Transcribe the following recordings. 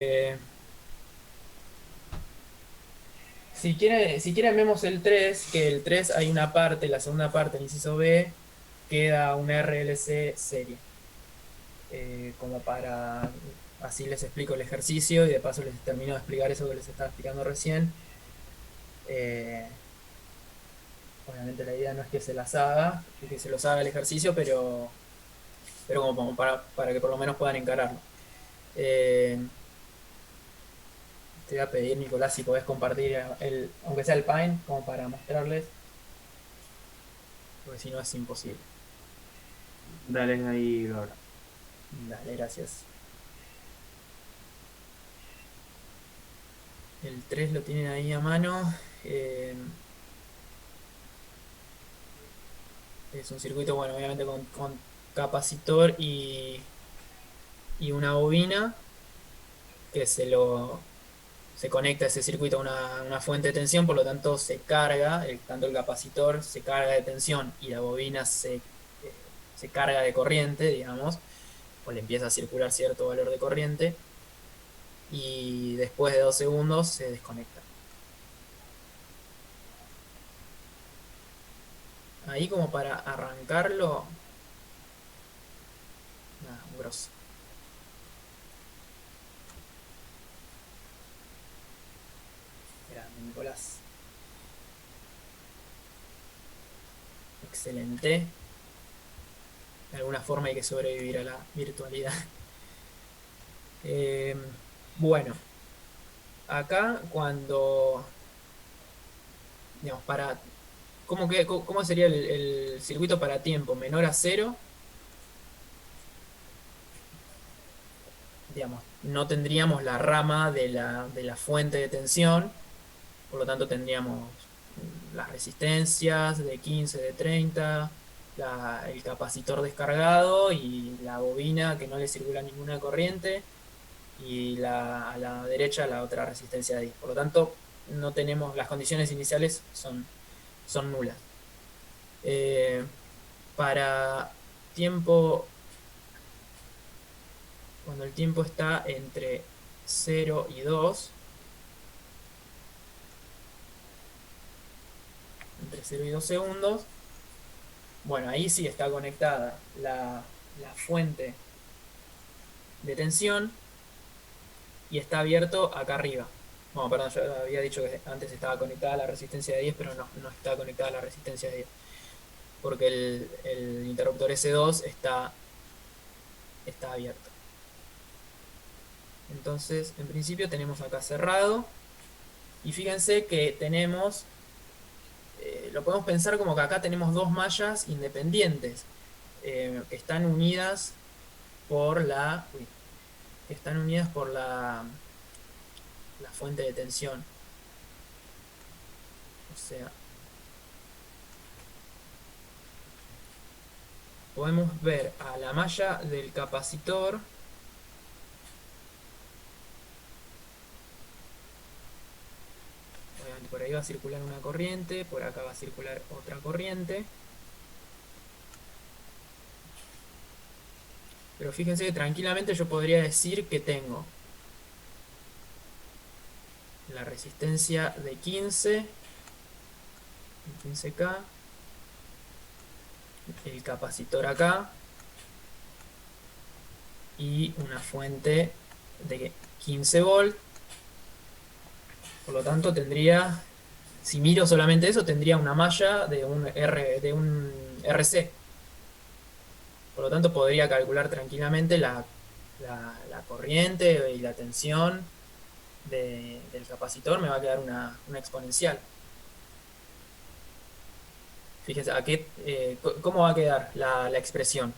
Eh, si quieren vemos el 3 que el 3 hay una parte, la segunda parte, el inciso B, queda un RLC serie. Como para, así les explico el ejercicio y de paso les termino de explicar eso que les estaba explicando recién. Eh, Obviamente la idea no es que se las haga, que se los haga el ejercicio, pero como para que por lo menos puedan encararlo. Eh, Te voy a pedir, Nicolás, si podés compartir aunque sea el Paint, como para mostrarles, porque si no es imposible. Dale ahí, Gabra. Dale, gracias. El 3 lo tienen ahí a mano. Eh, es un circuito, bueno, obviamente con capacitor y una bobina que se conecta ese circuito a una fuente de tensión, por lo tanto se carga, tanto el capacitor se carga de tensión y la bobina se carga de corriente, digamos, o le empieza a circular cierto valor de corriente y después de 2 segundos se desconecta. Ahí como para arrancarlo, nada, un grosso. Grande, Nicolás. Excelente. De alguna forma hay que sobrevivir a la virtualidad. Eh, bueno, acá cuando, digamos, ¿cómo sería el circuito para tiempo menor a cero? Digamos, no tendríamos la rama de la fuente de tensión, por lo tanto tendríamos las resistencias de 15, de 30, el capacitor descargado y la bobina que no le circula ninguna corriente y a la derecha la otra resistencia de 10. Por lo tanto, no tenemos, las condiciones iniciales son nulas. Eh, para tiempo, cuando el tiempo está entre 0 y 2, entre 0 y 2 segundos, bueno, ahí sí está conectada la fuente de tensión y está abierto acá arriba. Bueno, perdón, yo había dicho que antes estaba conectada a la resistencia de 10, pero no está conectada a la resistencia de 10, porque el interruptor S2 está abierto. Entonces, en principio tenemos acá cerrado, y fíjense que lo podemos pensar como que acá tenemos dos mallas independientes, que están unidas por que están unidas por la fuente de tensión. O sea, podemos ver a la malla del capacitor, obviamente por ahí va a circular una corriente, por acá va a circular otra corriente, pero fíjense que tranquilamente yo podría decir que tengo la resistencia de 15K, el capacitor acá y una fuente de 15 volt. Por lo tanto tendría, si miro solamente eso, tendría una malla de un RC. Por lo tanto podría calcular tranquilamente la corriente y la tensión del capacitor. Me va a quedar una exponencial. Fíjense, ¿cómo va a quedar la expresión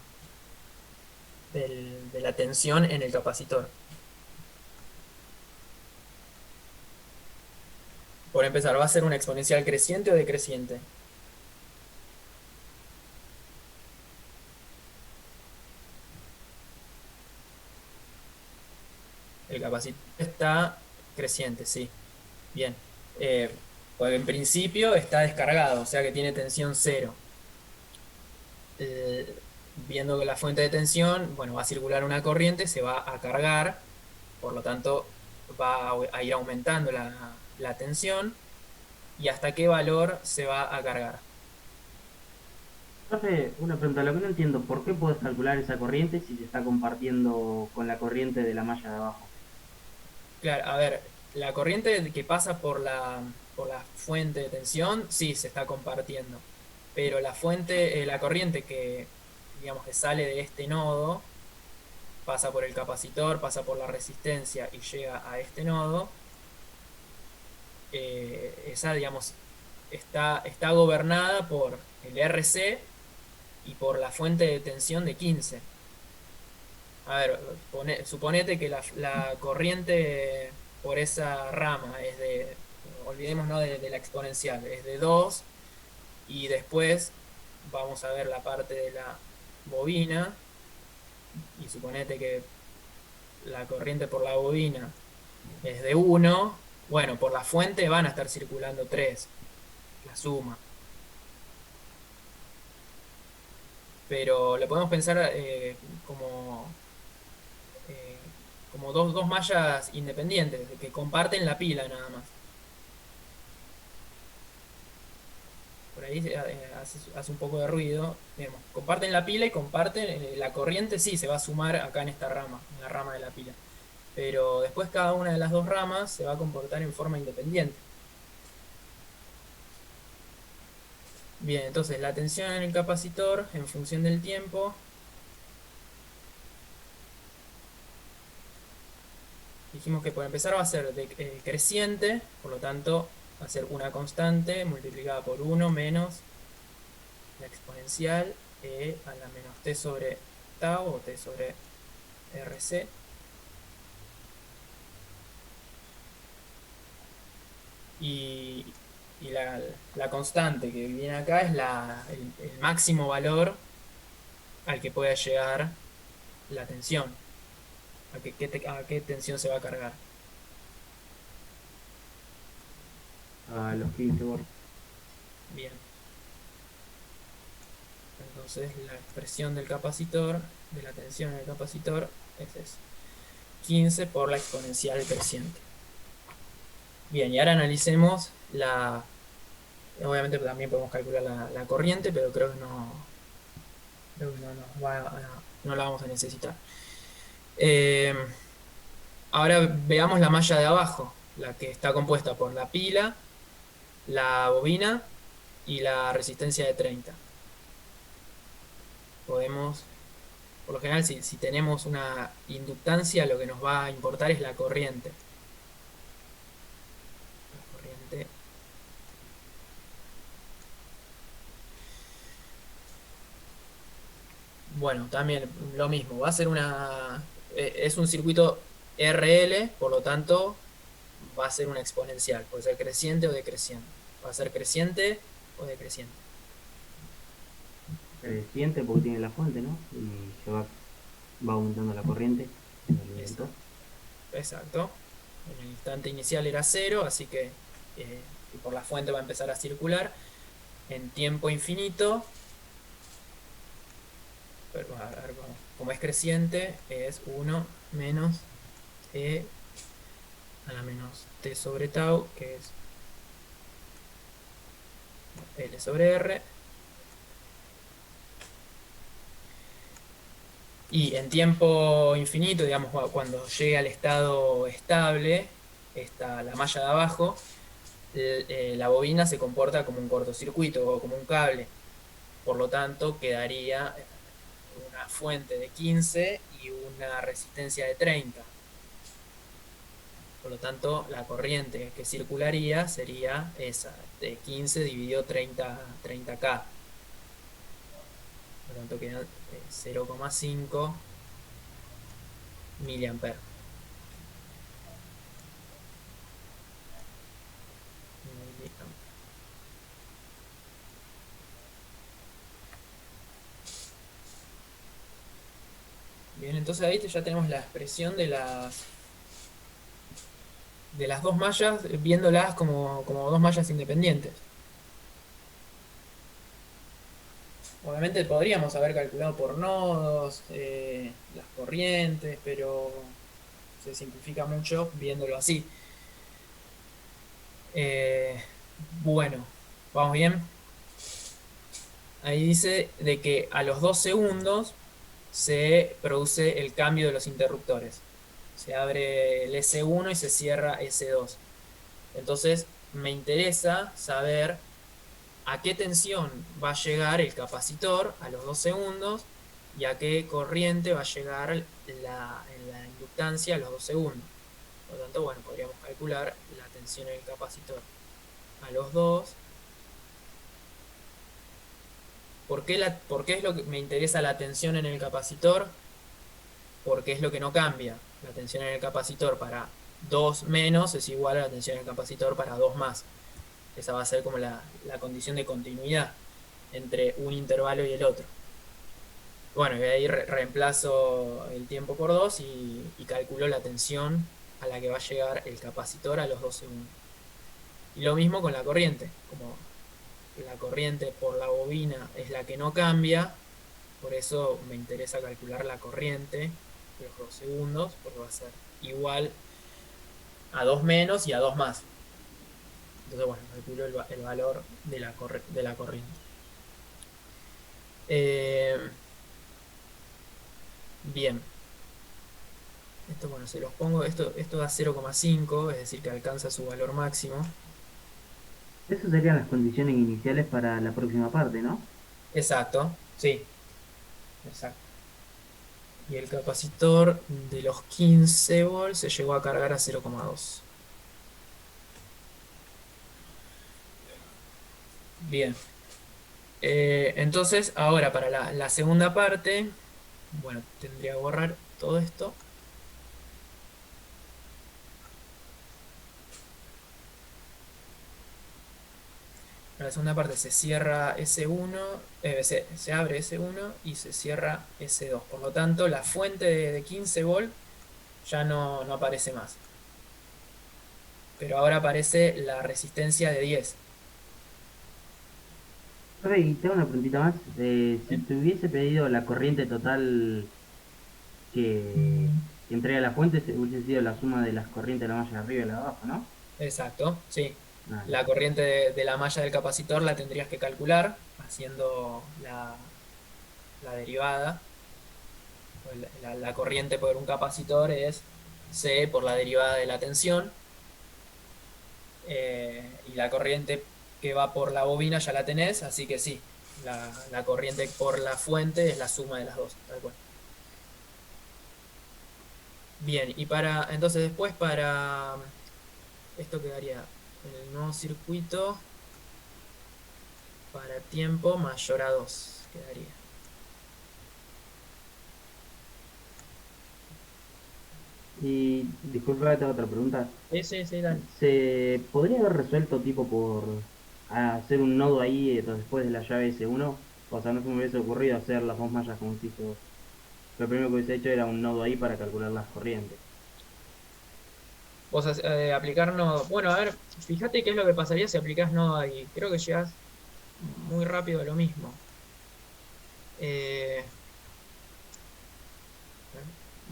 de la tensión en el capacitor? Por empezar, ¿va a ser una exponencial creciente o decreciente? El capacitor está creciente, sí. Bien. Eh, pues en principio está descargado, o sea que tiene tensión cero. Viendo que la fuente de tensión, bueno, va a circular una corriente, se va a cargar, por lo tanto va a ir aumentando la tensión y hasta qué valor se va a cargar. Profe, una pregunta, lo que no entiendo, ¿por qué puedes calcular esa corriente si se está compartiendo con la corriente de la malla de abajo? Claro, a ver, la corriente que pasa por la fuente de tensión, sí, se está compartiendo. Pero la corriente que, digamos, que sale de este nodo, pasa por el capacitor, pasa por la resistencia y llega a este nodo, esa, digamos, está gobernada por el RC y por la fuente de tensión de 15. A ver, suponete que la corriente por esa rama es de, olvidemos no de la exponencial, es de 2 y después vamos a ver la parte de la bobina y suponete que la corriente por la bobina es de 1, bueno, por la fuente van a estar circulando 3, la suma. Pero le podemos pensar como, eh, como dos mallas independientes que comparten la pila nada más. Por ahí hace un poco de ruido. Digamos, comparten la pila y comparten la corriente, sí, se va a sumar acá en esta rama, en la rama de la pila. Pero después cada una de las dos ramas se va a comportar en forma independiente. Bien, entonces la tensión en el capacitor en función del tiempo. Dijimos que por empezar va a ser creciente, por lo tanto va a ser una constante multiplicada por 1 menos la exponencial a la menos t sobre tau o t sobre rc. Y, y la constante que viene acá es el máximo valor al que pueda llegar la tensión, a qué tensión se va a cargar. A los 15 volts. Bien, entonces la expresión del capacitor, de la tensión en el capacitor, es eso, 15 por la exponencial creciente. Bien, y ahora analicemos obviamente también podemos calcular la corriente, pero creo que no la vamos a necesitar. Eh, Ahora veamos la malla de abajo, la que está compuesta por la pila, la bobina y la resistencia de 30. Podemos, por lo general, si tenemos una inductancia, lo que nos va a importar es la corriente. La corriente. Bueno, también lo mismo, va a ser es un circuito RL, por lo tanto va a ser una exponencial, puede ser creciente o decreciente. Va a ser creciente o decreciente. Creciente porque tiene la fuente, ¿no? Y va aumentando la corriente en el inductor. Exacto. Exacto. En el instante inicial era cero, así que por la fuente va a empezar a circular en tiempo infinito. Pero, a ver, como es creciente, es 1 menos e a la menos t sobre tau, que es L sobre R. Y en tiempo infinito, digamos, cuando llegue al estado estable, la malla de abajo, la bobina se comporta como un cortocircuito o como un cable. Por lo tanto, quedaría una fuente de 15 y una resistencia de 30. Por lo tanto, la corriente que circularía sería esa, de 15 dividido 30K. Por lo tanto, quedan 0,5 miliamperes. Bien, entonces ahí ya tenemos la expresión de las dos mallas, viéndolas como dos mallas independientes. Obviamente podríamos haber calculado por nodos las corrientes, pero se simplifica mucho viéndolo así. Eh, bueno, ¿vamos bien? Ahí dice de que a los 2 segundos se produce el cambio de los interruptores. Se abre el S1 y se cierra S2. Entonces, me interesa saber a qué tensión va a llegar el capacitor a los 2 segundos y a qué corriente va a llegar en la inductancia a los 2 segundos. Por lo tanto, bueno, podríamos calcular la tensión en el capacitor a los 2. ¿Por qué es lo que me interesa la tensión en el capacitor? Porque es lo que no cambia. La tensión en el capacitor para 2 menos es igual a la tensión en el capacitor para 2 más. Esa va a ser como la condición de continuidad entre un intervalo y el otro. Bueno, y ahí reemplazo el tiempo por 2 y calculo la tensión a la que va a llegar el capacitor a los 2 segundos. Y lo mismo con la corriente. Como la corriente por la bobina es la que no cambia, por eso me interesa calcular la corriente de los 2 segundos, porque va a ser igual a 2 menos y a 2 más. Entonces, bueno, calculo el valor de la corriente. Eh, bien. Esto, bueno, se los pongo. Esto da 0,5, es decir, que alcanza su valor máximo. Esas serían las condiciones iniciales para la próxima parte, ¿no? Exacto, sí, exacto. Y el capacitor de los 15 volts se llegó a cargar a 0,2. Bien. Entonces, ahora para la segunda parte, bueno, tendría que borrar todo esto. Para la segunda parte se cierra S1, se abre S1 y se cierra S2. Por lo tanto, la fuente de 15 volt ya no aparece más. Pero ahora aparece la resistencia de 10. Profe, y tengo una preguntita más. Si ¿Eh? te hubiese pedido la corriente total que entrega la fuente, hubiese sido la suma de las corrientes de la malla de arriba y la de abajo, ¿no? Exacto, sí. Ah, La corriente de la malla del capacitor la tendrías que calcular haciendo la derivada. Pues la corriente por un capacitor es C por la derivada de la tensión. Y la corriente que va por la bobina ya la tenés, así que sí, la corriente por la fuente es la suma de las dos, tal cual. Bien, entonces después para esto quedaría en el nuevo circuito para tiempo mayor a 2 quedaría. y disculpa, tengo otra pregunta. Sí, sí, sí, dale. ¿Se podría haber resuelto tipo por hacer un nodo ahí después de la llave S1? O sea, no se me hubiese ocurrido hacer las dos mallas como se hizo. Lo primero que hubiese hecho era un nodo ahí para calcular las corrientes. Vos aplicar nodo. Bueno, a ver, fíjate qué es lo que pasaría si aplicás nodo ahí. Creo que llegas muy rápido a lo mismo. Eh,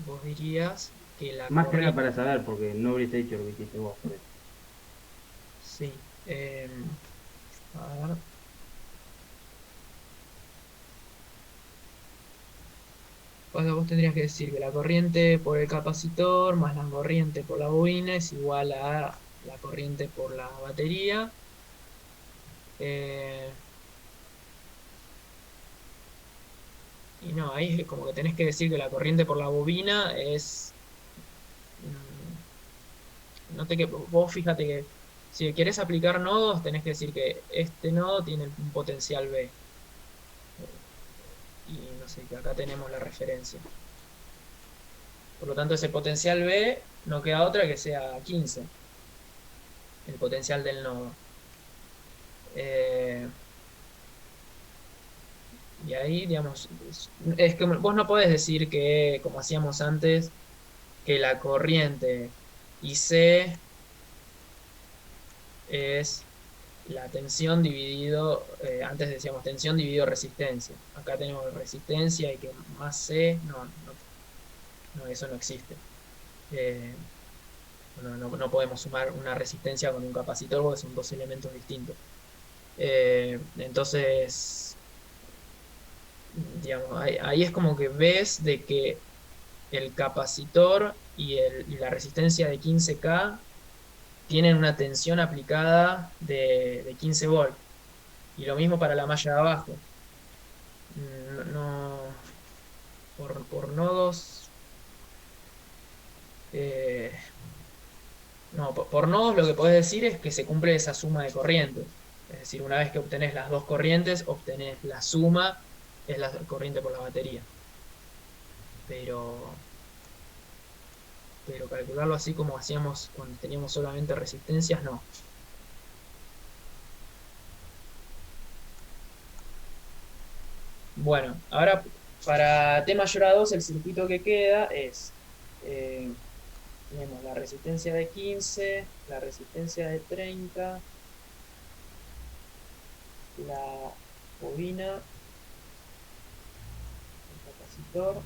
vos dirías que la Más que nada corriente. para saber, porque no hubiese hecho lo que hiciste vos, por eso. Sí. A ver. Vos tendrías que decir que la corriente por el capacitor más la corriente por la bobina es igual a la corriente por la batería. Eh, y no, ahí es como que tenés que decir que la corriente por la bobina es. No te que vos fíjate que si querés aplicar nodos, tenés que decir que este nodo tiene un potencial B. Y no sé, que acá tenemos la referencia. Por lo tanto, ese potencial B no queda otra que sea 15, el potencial del nodo. Eh, y ahí, digamos, es que vos no podés decir que, como hacíamos antes, que la corriente IC es la tensión dividido, antes decíamos tensión dividido resistencia. Acá tenemos resistencia y que más C, no, eso no existe. Eh, no podemos sumar una resistencia con un capacitor porque son dos elementos distintos. Entonces, digamos, ahí es como que ves de que el capacitor y la resistencia de 15K tienen una tensión aplicada de 15 volts. Y lo mismo para la malla de abajo. No, por nodos. eh, no, por nodos lo que podés decir es que se cumple esa suma de corrientes. Es decir, una vez que obtenés las dos corrientes, obtenés la suma, es la corriente por la batería. Pero, pero calcularlo así como hacíamos cuando teníamos solamente resistencias, no. Bueno, ahora para T mayor a 2 el circuito que queda es, eh, tenemos la resistencia de 15, la resistencia de 30, la bobina, el capacitor,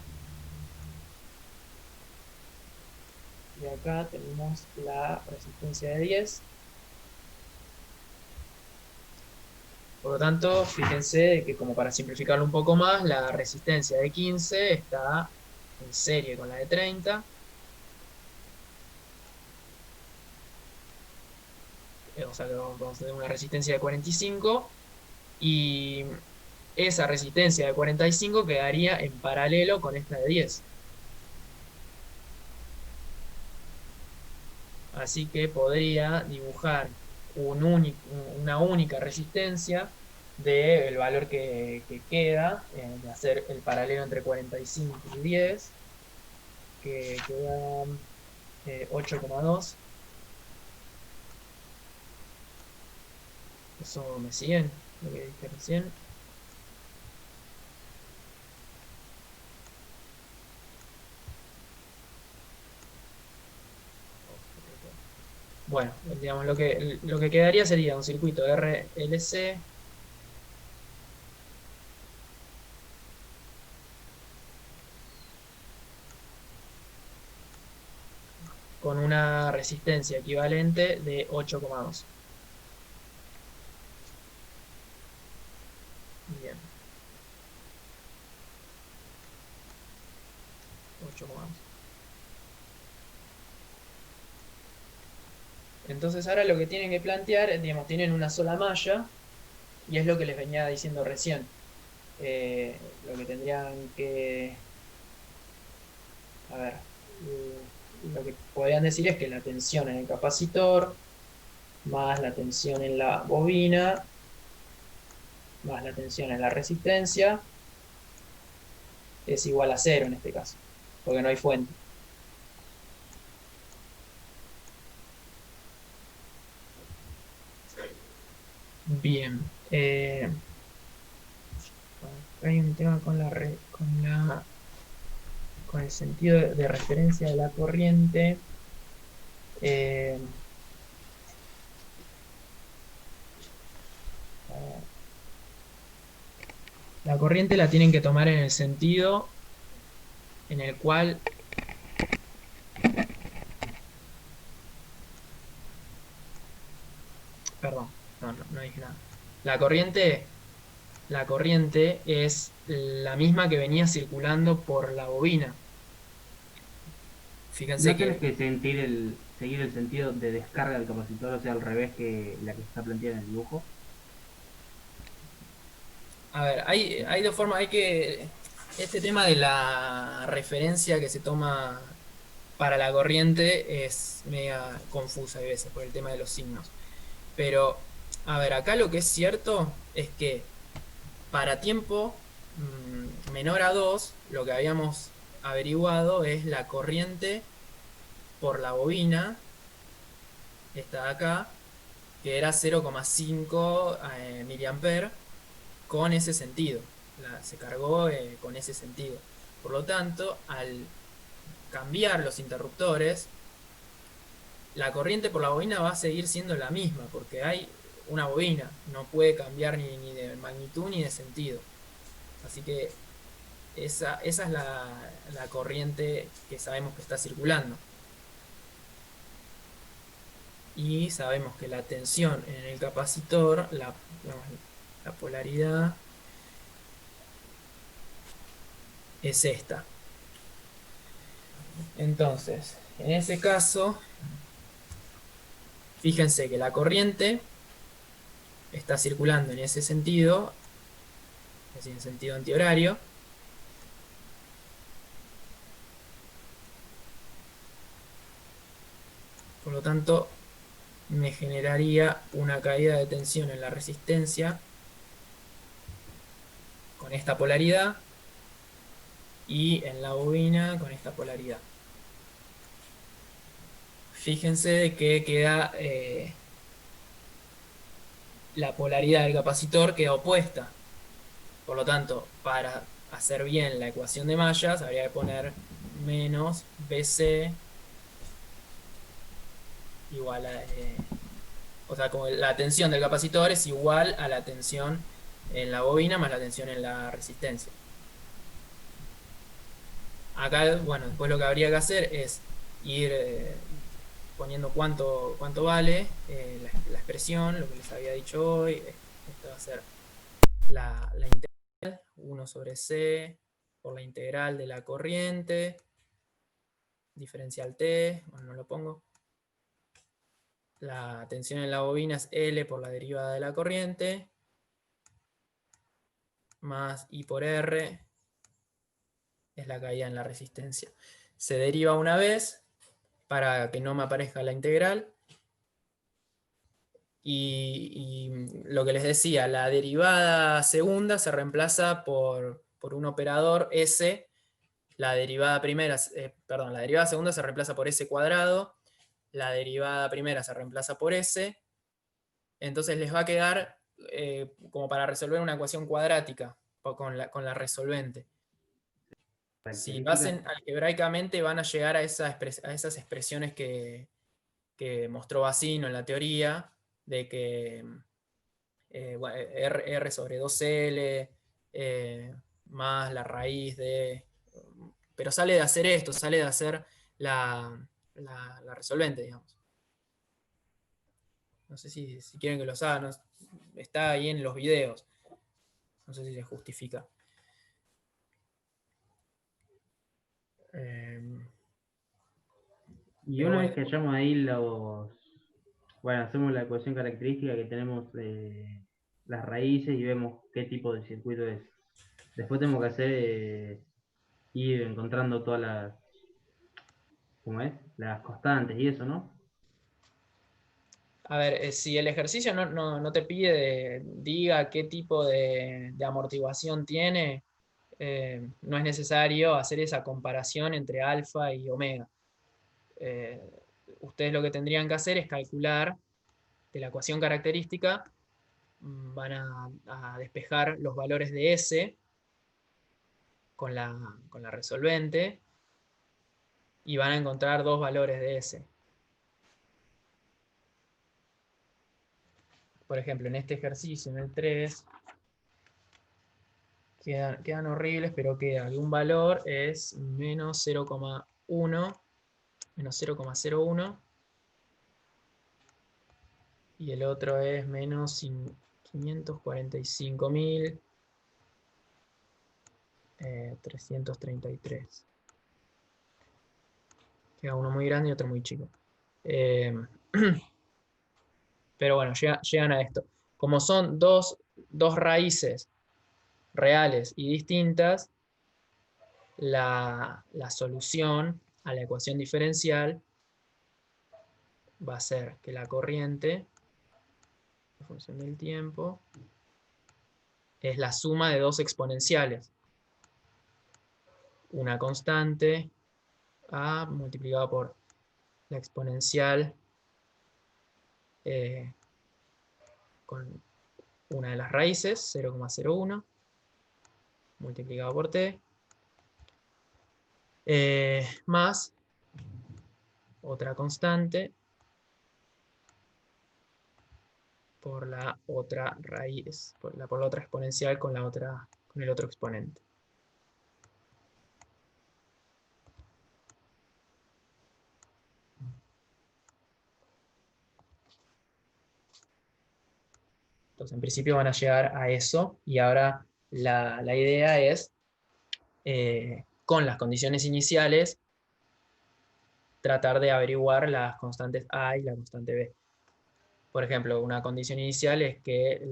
y acá tenemos la resistencia de 10. Por lo tanto, fíjense que como para simplificarlo un poco más, la resistencia de 15 está en serie con la de 30. O sea que vamos a tener una resistencia de 45 y esa resistencia de 45 quedaría en paralelo con esta de 10. Así que podría dibujar una única resistencia del valor que queda, de hacer el paralelo entre 45 y 10, que queda 8,2. ¿Eso me siguen? Lo que dije recién. Bueno, digamos, lo que quedaría sería un circuito RLC con una resistencia equivalente de 8,2. Bien, 8,2. Entonces ahora lo que tienen que plantear, digamos, tienen una sola malla y es lo que les venía diciendo recién. Lo que tendrían que, a ver, lo que podrían decir es que la tensión en el capacitor más la tensión en la bobina más la tensión en la resistencia es igual a cero en este caso, porque no hay fuente. Bien. Hay un tema con el sentido de referencia de la corriente. Eh, la corriente la tienen que tomar en el sentido en el cual, perdón, no dije nada. La corriente, la corriente es la misma que venía circulando por la bobina. Fíjense No tenés que, que seguir el sentido de descarga del capacitor, o sea, al revés que la que está planteada en el dibujo. a ver, hay dos formas, este tema de la referencia que se toma para la corriente es media confusa a veces por el tema de los signos. Pero, a ver, acá lo que es cierto es que para tiempo menor a 2 lo que habíamos averiguado es la corriente por la bobina, esta de acá, que era 0,5 miliamperes con ese sentido. Se cargó con ese sentido. Por lo tanto, al cambiar los interruptores, la corriente por la bobina va a seguir siendo la misma, porque hay una bobina, no puede cambiar ni de magnitud ni de sentido. Así que esa es la corriente que sabemos que está circulando. Y sabemos que la tensión en el capacitor, la polaridad es esta. Entonces, en ese caso, fíjense que la corriente está circulando en ese sentido, es decir, en sentido antihorario. Por lo tanto, me generaría una caída de tensión en la resistencia con esta polaridad y en la bobina con esta polaridad. Fíjense de que queda la polaridad del capacitor queda opuesta. Por lo tanto, para hacer bien la ecuación de mallas, habría que poner menos BC igual a... o sea, como la tensión del capacitor es igual a la tensión en la bobina más la tensión en la resistencia. Acá, bueno, después lo que habría que hacer es ir poniendo cuánto vale la expresión, lo que les había dicho hoy. Esto va a ser la integral, 1 sobre C por la integral de la corriente, diferencial T, bueno, no lo pongo. La tensión en la bobina es L por la derivada de la corriente, más I por R es la caída en la resistencia. Se deriva una vez para que no me aparezca la integral. Y lo que les decía, la derivada segunda se reemplaza por un operador S. La derivada primera, perdón, la derivada segunda se reemplaza por S cuadrado. La derivada primera se reemplaza por S. Entonces les va a quedar como para resolver una ecuación cuadrática con la resolvente. Si lo Característica. hacen algebraicamente van a llegar a esas expresiones que mostró Bacino en la teoría, de que R sobre 2L más la raíz de... Pero sale de hacer esto, sale de hacer la resolvente, digamos. No sé si quieren que lo haga, está ahí en los videos. No sé si se justifica. Eh, Y pero una bueno, vez que hayamos ahí los, bueno, hacemos la ecuación característica que tenemos de las raíces y vemos qué tipo de circuito es. Después tenemos que hacer, ir encontrando todas las, ¿cómo es? Las constantes y eso, ¿no? a ver, si el ejercicio no te pide, diga qué tipo de amortiguación tiene, no es necesario hacer esa comparación entre alfa y omega. Eh, Ustedes lo que tendrían que hacer es calcular de la ecuación característica, van a despejar los valores de S con la resolvente y van a encontrar dos valores de S. Por ejemplo, en este ejercicio, en el 3, quedan horribles, pero queda que un valor es menos 0,1, menos 0,01, y el otro es menos 545.333. Queda uno muy grande y otro muy chico. Eh, pero bueno, llegan a esto. Como son dos raíces reales y distintas, la solución a la ecuación diferencial va a ser que la corriente, en función del tiempo, es la suma de dos exponenciales. Una constante, A, multiplicado por la exponencial eh, con una de las raíces, 0,01, multiplicado por t, más otra constante por la otra raíz, por la otra exponencial con el otro exponente. Entonces, en principio van a llegar a eso y ahora la idea es, con las condiciones iniciales, tratar de averiguar las constantes A y la constante B. Por ejemplo, una condición inicial es que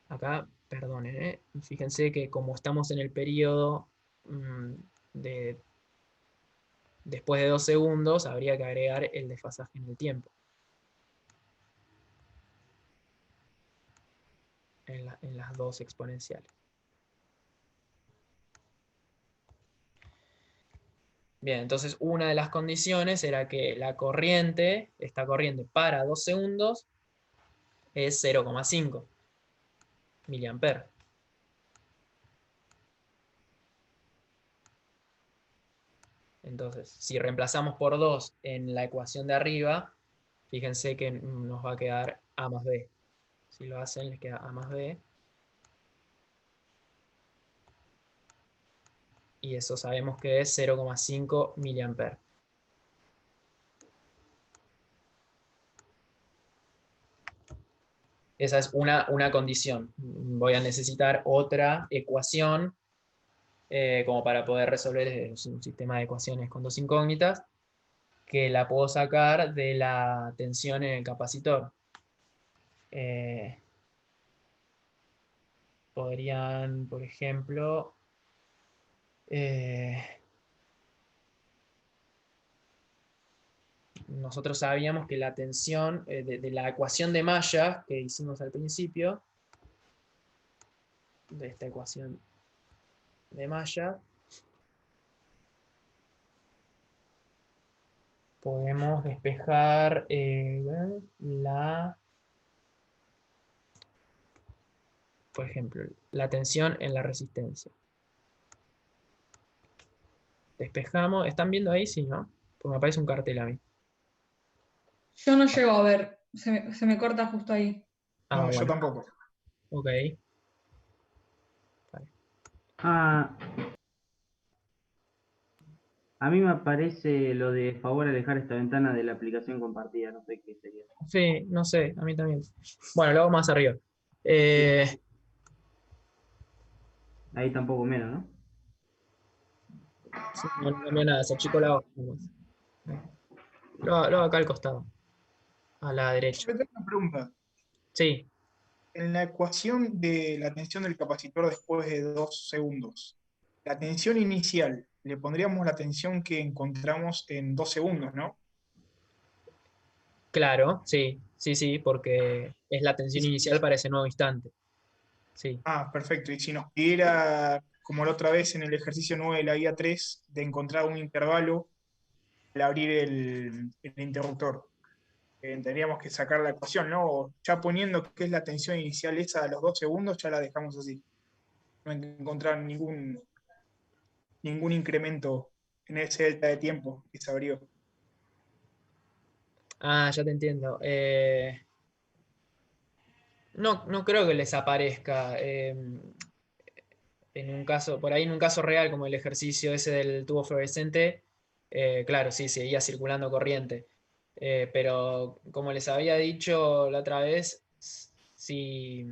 acá, perdonen, fíjense que como estamos en el periodo mm, de después de 2 segundos, habría que agregar el desfasaje en el tiempo, en las dos exponenciales. Bien, entonces una de las condiciones era que la corriente, esta corriente para 2 segundos, es 0,5 miliamperes. Entonces, si reemplazamos por 2 en la ecuación de arriba, fíjense que nos va a quedar A más B. Si lo hacen, les queda A más B. Y eso sabemos que es 0,5 miliamperes. Esa es una condición. Voy a necesitar otra ecuación como para poder resolver un sistema de ecuaciones con dos incógnitas, que la puedo sacar de la tensión en el capacitor. Eh, Podrían, por ejemplo, eh, nosotros sabíamos que la tensión de la ecuación de malla que hicimos al principio, de esta ecuación de malla, podemos despejar por ejemplo, la tensión en la resistencia. Despejamos, ¿están viendo ahí? Sí, ¿no? Porque me aparece un cartel a mí. Yo no llego a ver, se me corta justo ahí. Ah, No, yo bueno, tampoco. ok. Vale. Ah, a mí me aparece lo de favor alejar esta ventana de la aplicación compartida, no sé qué sería. Sí, no sé, a mí también. Bueno, lo hago más arriba. Sí, Eh, ahí tampoco menos, ¿no? sí, no cambió nada, se achicó la hoja nomás. Lo hago acá al costado, a la derecha. Yo tengo una pregunta. Sí, En la ecuación de la tensión del capacitor después de 2 segundos, la tensión inicial, le pondríamos la tensión que encontramos en 2 segundos, ¿no? claro, sí, sí, sí, porque es la Y tensión si- inicial para ese nuevo instante. Sí. perfecto. Y si nos pidiera, como la otra vez en el ejercicio 9 de la guía 3, de encontrar un intervalo al abrir el interruptor, tendríamos que sacar la ecuación, ¿no? Ya poniendo que es la tensión inicial esa a los 2 segundos, ya la dejamos así. No encontrar ningún incremento en ese delta de tiempo que se abrió. Ah, ya te entiendo. No, no creo que les aparezca. En un caso, por ahí en un caso real, como el ejercicio ese del tubo fluorescente, claro, sí, seguía circulando corriente. Pero como les había dicho la otra vez, si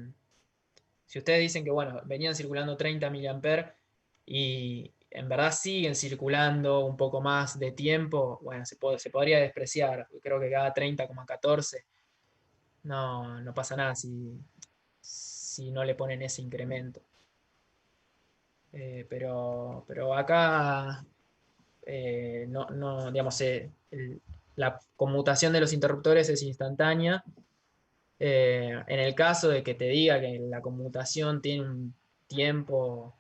ustedes dicen que, bueno, venían circulando 30 miliamperes y en verdad siguen circulando un poco más de tiempo, bueno, se podría despreciar. Creo que cada 30,14 no pasa nada si no le ponen ese incremento. Pero acá no, digamos, la conmutación de los interruptores es instantánea. En el caso de que te diga que la conmutación tiene un tiempo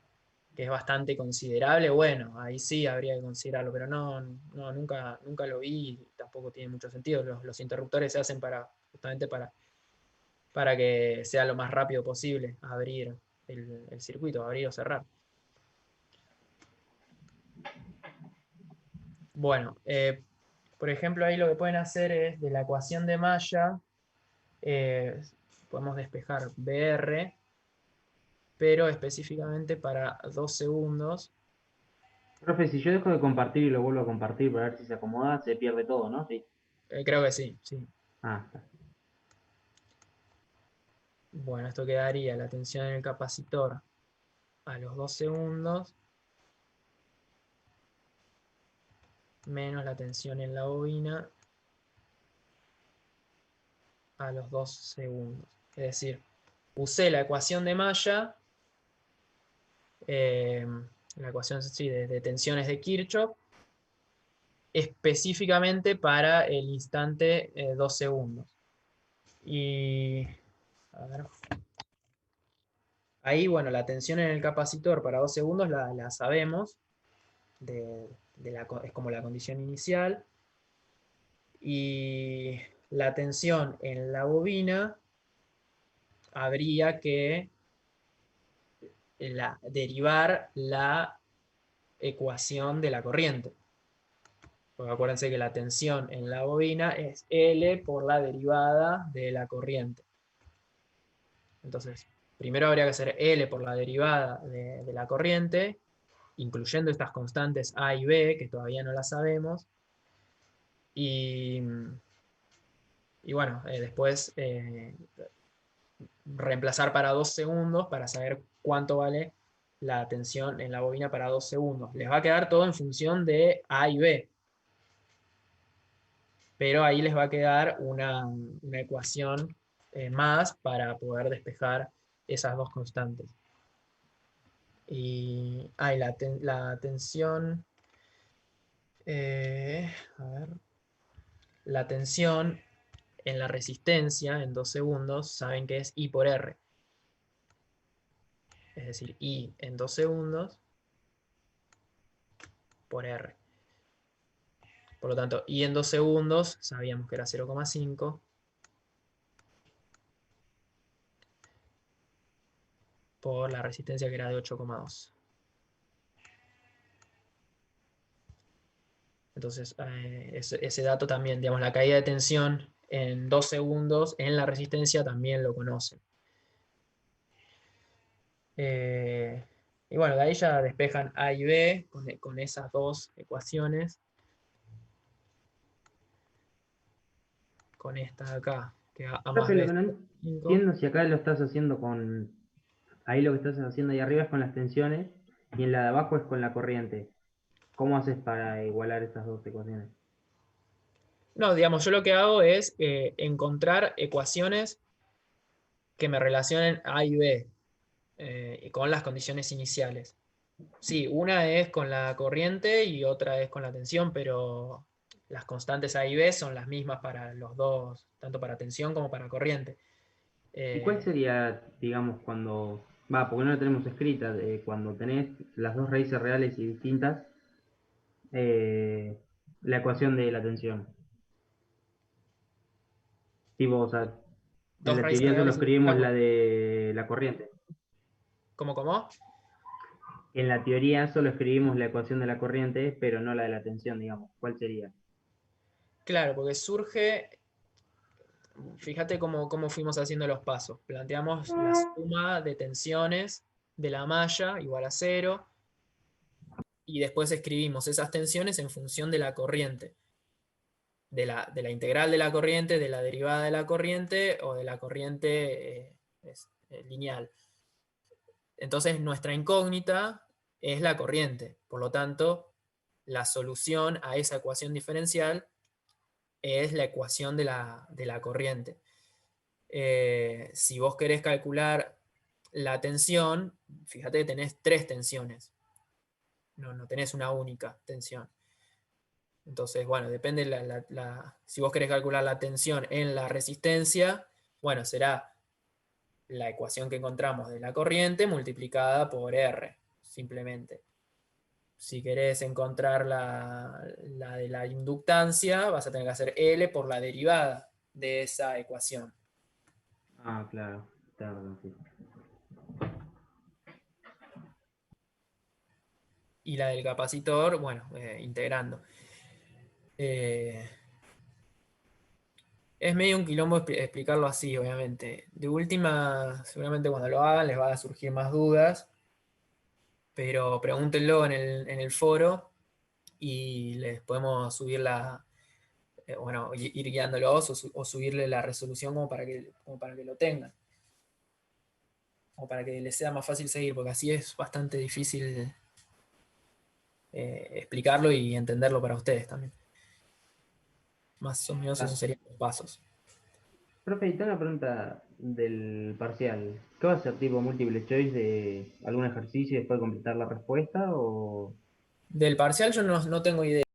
que es bastante considerable, bueno, ahí sí habría que considerarlo, pero nunca lo vi y tampoco tiene mucho sentido. Los interruptores se hacen justamente para que sea lo más rápido posible abrir el circuito, abrir o cerrar. Bueno, por ejemplo, ahí lo que pueden hacer es de la ecuación de malla, eh, podemos despejar BR, pero específicamente para 2 segundos. Profe, si yo dejo de compartir y lo vuelvo a compartir para ver si se acomoda, se pierde todo, ¿no? Sí. Creo que sí, sí. Ah, está. Bueno, esto quedaría la tensión en el capacitor a los 2 segundos menos la tensión en la bobina a los 2 segundos. Es decir, usé la ecuación de malla, la ecuación sí, de tensiones de Kirchhoff, específicamente para el instante 2 segundos. Y a ver, ahí, bueno, la tensión en el capacitor para 2 segundos la sabemos, es como la condición inicial. Y la tensión en la bobina habría que derivar la ecuación de la corriente. Porque acuérdense que la tensión en la bobina es L por la derivada de la corriente. Entonces, primero habría que hacer L por la derivada de la corriente, incluyendo estas constantes A y B, que todavía no las sabemos. Y bueno, después reemplazar para 2 segundos para saber cuánto vale la tensión en la bobina para 2 segundos. Les va a quedar todo en función de A y B. Pero ahí les va a quedar una ecuación más para poder despejar esas dos constantes. Y la tensión, a ver, la tensión en la resistencia en 2 segundos, saben que es I por R. Es decir, I en 2 segundos por R. Por lo tanto, I en 2 segundos, sabíamos que era 0,5 por la resistencia que era de 8,2. Entonces, ese dato también, digamos, la caída de tensión en 2 segundos en la resistencia también lo conocen. Y bueno, de ahí ya despejan A y B con esas dos ecuaciones. Con esta de acá, que A más Profe, B lo es que no 5. entiendo si acá lo estás haciendo con. Ahí lo que estás haciendo ahí arriba es con las tensiones y en la de abajo es con la corriente. ¿Cómo haces para igualar esas dos ecuaciones? No, digamos, yo lo que hago es encontrar ecuaciones que me relacionen A y B con las condiciones iniciales. Sí, una es con la corriente y otra es con la tensión, pero las constantes A y B son las mismas para los dos, tanto para tensión como para corriente. ¿Y cuál Eh, sería, digamos, cuando. Va, porque no la tenemos escrita, cuando tenés las dos raíces reales y distintas, eh, la ecuación de la tensión? Tipo, o sea, en dos la raíces teoría solo reales y distintas, escribimos la de la corriente. ¿cómo? En la teoría solo escribimos la ecuación de la corriente, pero no la de la tensión, digamos. ¿Cuál sería? Claro, porque surge, fíjate cómo fuimos haciendo los pasos. Planteamos la suma de tensiones de la malla igual a cero, y después escribimos esas tensiones en función de la corriente, de la integral de la corriente, de la derivada de la corriente o de la corriente lineal. Entonces nuestra incógnita es la corriente. Por lo tanto, la solución a esa ecuación diferencial es la ecuación de la corriente. Si vos querés calcular la tensión, fíjate que tenés tres tensiones. No tenés una única tensión. Entonces, bueno, depende si vos querés calcular la tensión en la resistencia, bueno, será la ecuación que encontramos de la corriente multiplicada por R, simplemente. Si querés encontrar la de la inductancia, vas a tener que hacer L por la derivada de esa ecuación. Ah, claro. Claro, sí. Y la del capacitor, bueno, integrando. Eh, es medio un quilombo explicarlo así, obviamente. De última, seguramente cuando lo hagan les va a surgir más dudas, pero pregúntenlo en el foro y les podemos subir bueno, ir guiándolos o subirle la resolución como para que lo tengan. como para que les sea más fácil seguir, porque así es bastante difícil explicarlo y entenderlo para ustedes también. Más o menos esos Ah, serían los pasos. profe, y tengo una pregunta del parcial. ¿Qué va a ser tipo múltiple choice de algún ejercicio y después completar la respuesta? ¿O Del parcial yo no tengo idea.